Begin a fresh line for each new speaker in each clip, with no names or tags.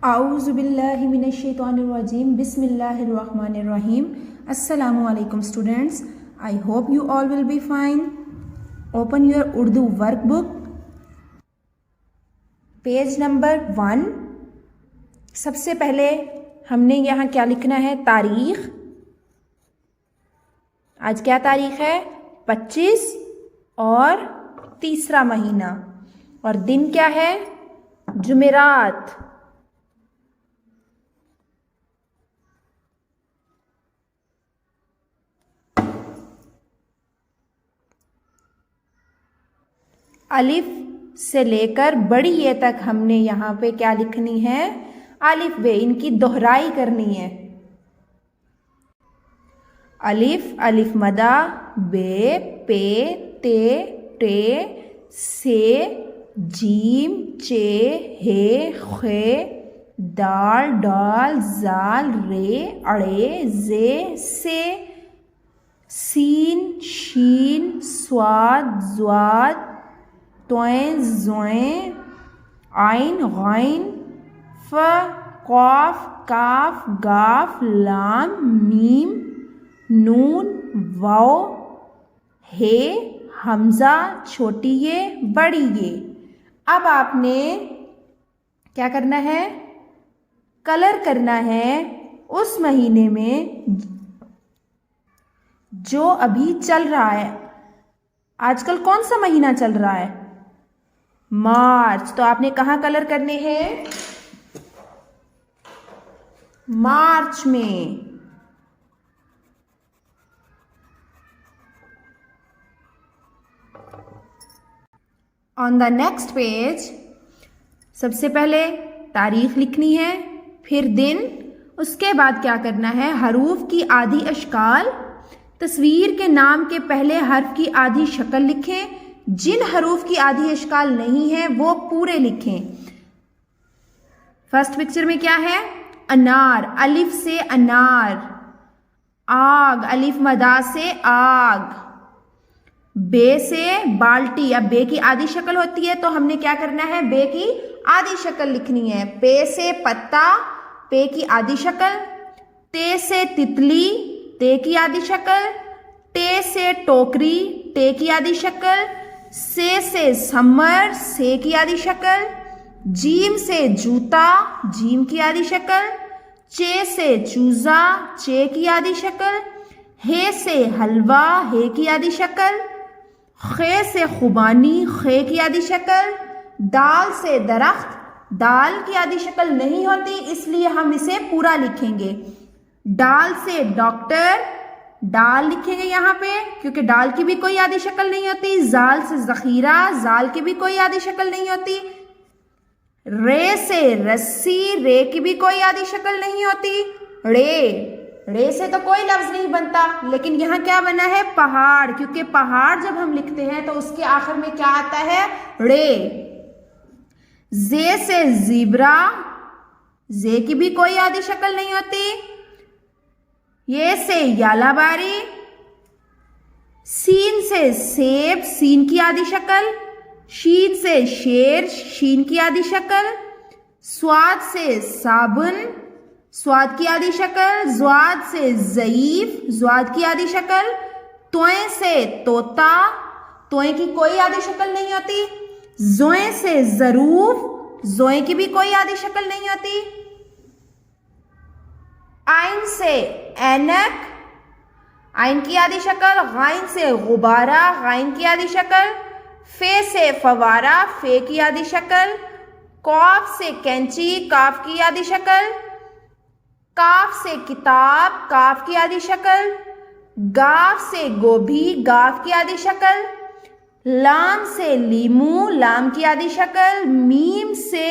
आऊज़ुबिल्लाहि मिनश्शैतानिर्रजीम बिस्मिल्लाहिर्रहमानिर्रहीम। अस्सलामु अलैकुम students, I hope you all will be fine. Open your Urdu workbook, page number 1। सबसे पहले हमने यहाँ क्या लिखना है? तारीख। आज क्या तारीख है? 25 और तीसरा महीना। और दिन क्या है? जुमेरात। अलिफ से लेकर बड़ी ये तक हमने यहाँ पे क्या लिखनी है? अलिफ बे, इनकी दोहराई करनी है। अलिफ, अलिफ मदा, बे, पे, ते, टे, से, जीम, चे, हे, खे, दाल, डाल, जाल, रे, अड़े, जे, से, सीन, शीन, स्वाद, ज्वाद, तोएं, जोएं, आइन, गैन, फ, कॉफ, काफ, गाफ, लाम, मीम, नून, वाओ, हे, हमजा, छोटी ये, बड़ी ये। अब आपने क्या करना है? कलर करना है उस महीने में जो अभी चल रहा है। आजकल कौन सा महीना चल रहा है? मार्च। तो आपने कहाँ कलर करने हैं? मार्च में। ऑन द नेक्स्ट पेज सबसे पहले तारीख लिखनी है, फिर दिन। उसके बाद क्या करना है? हरूफ की आधी अशकाल, तस्वीर के नाम के पहले हर्फ की आधी शक्ल लिखें। जिन हरूफ की आधी अशकाल नहीं है वो पूरे लिखें। फर्स्ट पिक्चर में क्या है? अनार, अलिफ से अनार। आग, अलिफ मदा से आग। बे से बाल्टी। अब बे की आधी शक्ल होती है तो हमने क्या करना है? बे की आधी शक्ल लिखनी है। पे से पत्ता, पे की आधी शक्ल। ते से तितली, ते की आधी शक्ल। टे से टोकरी, टे की आधी शक्ल। से समर, से की आधी शक्ल। जीम से जूता, जीम की आधी शक्ल। चे से चूजा, चे की आधी शक्ल। हे से हलवा, हे की आधी शक्ल। खे से खुबानी, खे की आधी शक्ल। दाल से दरख्त, दाल की आधी शक्ल नहीं होती इसलिए हम इसे पूरा लिखेंगे। डाल से डॉक्टर, डाल लिखेंगे यहाँ पे क्योंकि डाल की भी कोई आधी शक्ल नहीं होती। जाल से जखीरा, जाल की भी कोई आधी शक्ल नहीं होती। रे से रस्सी, रे की भी कोई आधी शक्ल नहीं होती। रे से तो कोई लफ्ज नहीं बनता, लेकिन यहाँ क्या बना है? पहाड़, क्योंकि पहाड़ जब हम लिखते हैं तो उसके आखिर में क्या आता है? रे। जे से जीब्रा, जे की भी कोई आधी शक्ल नहीं होती। ये से यालाबारी। सीन से सेब, सीन की आधी शक्ल। शीन से शेर, शीन की आधी शक्ल। स्वाद से साबुन, स्वाद की आधी शक्ल। ज्वाद से ज़ईफ, ज्वाद की आधी शक्ल। तोएं से तोता, तोएं की कोई आधी शक्ल नहीं होती। जोएं से ज़रूफ, जोएं की भी कोई आधी शक्ल नहीं होती। आइन से ऐनक, आइन की आधी शक्ल। गाइन से गुब्बारा, गाइन की आधी शक्ल। फे से फवारा, फे की आधी शक्ल। कॉफ से कैंची, काफ की आधी शक्ल। काफ से किताब, काफ की आधी शक्ल। गाफ से गोभी, गाफ की आधी शक्ल। लाम से लीमू, लाम की आधी शक्ल। मीम से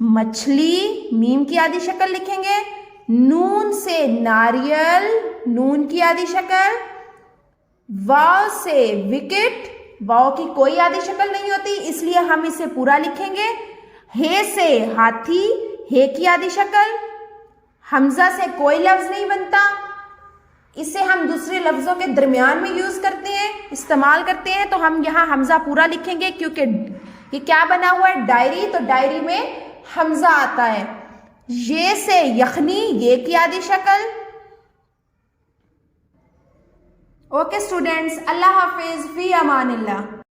मछली, मीम की आधी शक्ल लिखेंगे। नून से नारियल, नून की आधी शक्ल। वाव से विकेट, वाव की कोई आधी शक्ल नहीं होती इसलिए हम इसे पूरा लिखेंगे। हे से हाथी, हे की आधी शक्ल। हमजा से कोई लफ्ज नहीं बनता, इसे हम दूसरे लफ्जों के दरमियान में यूज करते हैं, इस्तेमाल करते हैं, तो हम यहाँ हमजा पूरा लिखेंगे क्योंकि ये क्या बना हुआ है? डायरी। तो डायरी में हमजा आता है। ये से यखनी, ये की आधी शक्ल। ओके स्टूडेंट्स, अल्लाह हाफिज, फी अमानिल्लाह।